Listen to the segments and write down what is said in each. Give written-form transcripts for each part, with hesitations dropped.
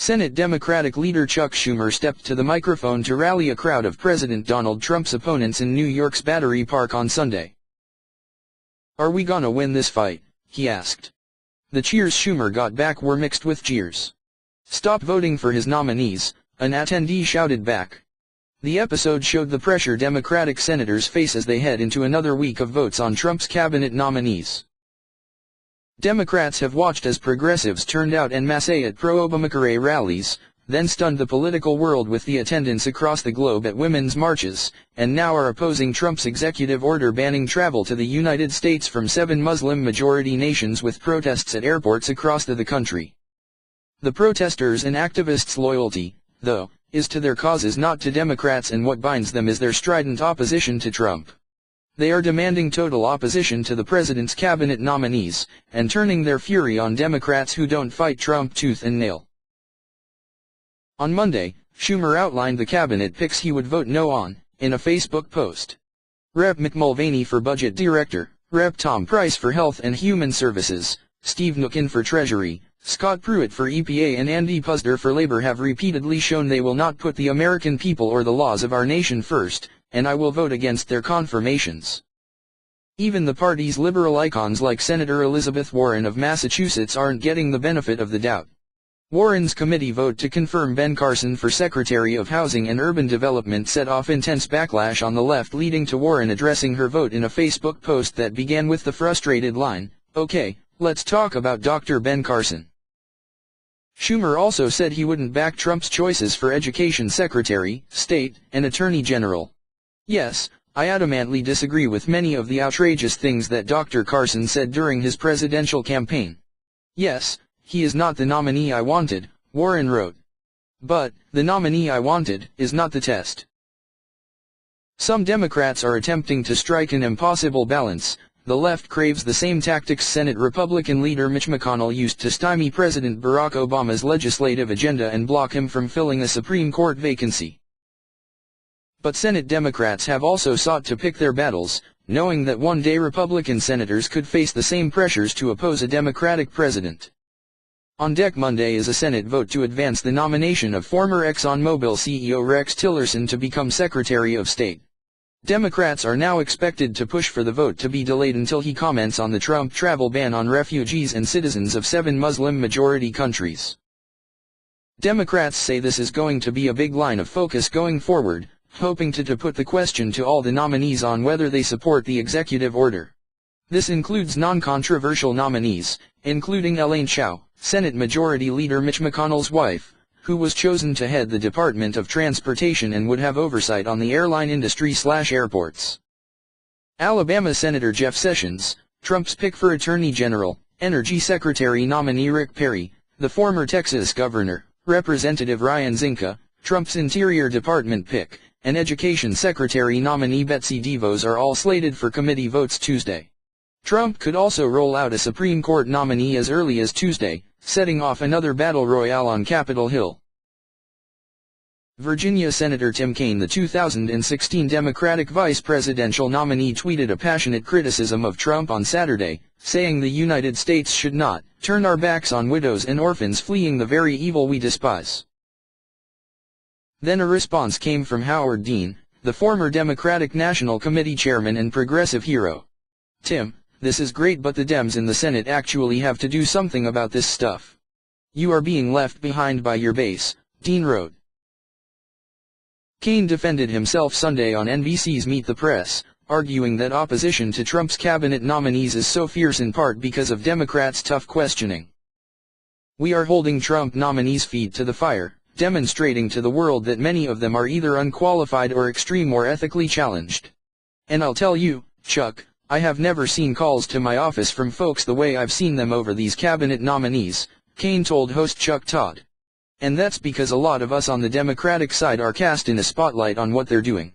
Senate Democratic Leader Chuck Schumer stepped to the microphone to rally a crowd of President Donald Trump's opponents in New York's Battery Park on Sunday. "Are we gonna win this fight?" he asked. The cheers Schumer got back were mixed with jeers. "Stop voting for his nominees," an attendee shouted back. The episode showed the pressure Democratic senators face as they head into another week of votes on Trump's cabinet nominees. Democrats have watched as progressives turned out en masse at pro-Obamacare rallies, then stunned the political world with the attendance across the globe at women's marches, and now are opposing Trump's executive order banning travel to the United States from 7 Muslim-majority nations with protests at airports across the country. The protesters' and activists' loyalty, though, is to their causes, not to Democrats, and what binds them is their strident opposition to Trump. They are demanding total opposition to the president's cabinet nominees, and turning their fury on Democrats who don't fight Trump tooth and nail. On Monday, Schumer outlined the cabinet picks he would vote no on, in a Facebook post. Rep. Mick Mulvaney for Budget Director, Rep. Tom Price for Health and Human Services, Steve Mnuchin for Treasury, Scott Pruitt for EPA and Andy Puzder for Labor have repeatedly shown they will not put the American people or the laws of our nation first, and I will vote against their confirmations. Even the party's liberal icons like Senator Elizabeth Warren of Massachusetts aren't getting the benefit of the doubt. Warren's committee vote to confirm Ben Carson for Secretary of Housing and Urban Development set off intense backlash on the left, leading to Warren addressing her vote in a Facebook post that began with the frustrated line, "Okay, let's talk about Dr. Ben Carson." Schumer also said he wouldn't back Trump's choices for Education Secretary, State, and Attorney General. "Yes, I adamantly disagree with many of the outrageous things that Dr. Carson said during his presidential campaign. Yes, he is not the nominee I wanted," Warren wrote. "But, the nominee I wanted, is not the test." Some Democrats are attempting to strike an impossible balance. The left craves the same tactics Senate Republican leader Mitch McConnell used to stymie President Barack Obama's legislative agenda and block him from filling a Supreme Court vacancy. But Senate Democrats have also sought to pick their battles, knowing that one day Republican senators could face the same pressures to oppose a Democratic president. On deck Monday is a Senate vote to advance the nomination of former ExxonMobil CEO Rex Tillerson to become Secretary of State. Democrats are now expected to push for the vote to be delayed until he comments on the Trump travel ban on refugees and citizens of 7 Muslim-majority countries. Democrats say this is going to be a big line of focus going forward, hoping to put the question to all the nominees on whether they support the executive order. This includes non-controversial nominees, including Elaine Chao, Senate Majority Leader Mitch McConnell's wife, who was chosen to head the Department of Transportation and would have oversight on the airline industry/airports. Alabama Senator Jeff Sessions, Trump's pick for Attorney General, Energy Secretary nominee Rick Perry, the former Texas Governor, Representative Ryan Zinke, Trump's Interior Department pick, and Education Secretary nominee Betsy DeVos are all slated for committee votes Tuesday. Trump could also roll out a Supreme Court nominee as early as Tuesday, setting off another battle royale on Capitol Hill. Virginia Senator Tim Kaine, the 2016 Democratic vice presidential nominee, tweeted a passionate criticism of Trump on Saturday, saying the United States should not turn our backs on widows and orphans fleeing the very evil we despise. Then a response came from Howard Dean, the former Democratic National Committee chairman and progressive hero. "Tim, this is great, but the Dems in the Senate actually have to do something about this stuff. You are being left behind by your base," Dean wrote. Kaine defended himself Sunday on NBC's Meet the Press, arguing that opposition to Trump's cabinet nominees is so fierce in part because of Democrats' tough questioning. "We are holding Trump nominees' feet to the fire, demonstrating to the world that many of them are either unqualified or extreme or ethically challenged. And I'll tell you, Chuck, I have never seen calls to my office from folks the way I've seen them over these cabinet nominees," Kaine told host Chuck Todd. "And that's because a lot of us on the Democratic side are cast in a spotlight on what they're doing."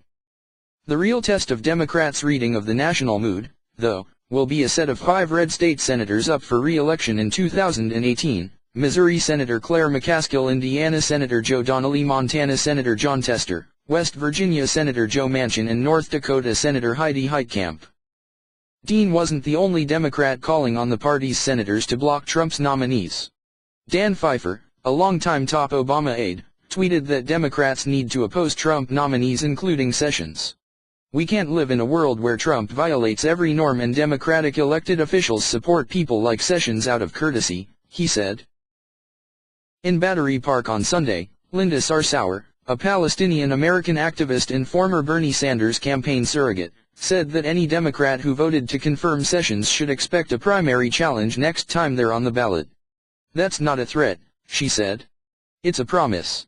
The real test of Democrats' reading of the national mood, though, will be a set of 5 red state senators up for re-election in 2018. Missouri Senator Claire McCaskill, Indiana Senator Joe Donnelly, Montana Senator John Tester, West Virginia Senator Joe Manchin, and North Dakota Senator Heidi Heitkamp. Dean wasn't the only Democrat calling on the party's senators to block Trump's nominees. Dan Pfeiffer, a longtime top Obama aide, tweeted that Democrats need to oppose Trump nominees including Sessions. "We can't live in a world where Trump violates every norm and Democratic elected officials support people like Sessions out of courtesy," he said. In Battery Park on Sunday, Linda Sarsour, a Palestinian-American activist and former Bernie Sanders campaign surrogate, said that any Democrat who voted to confirm Sessions should expect a primary challenge next time they're on the ballot. "That's not a threat," she said. "It's a promise."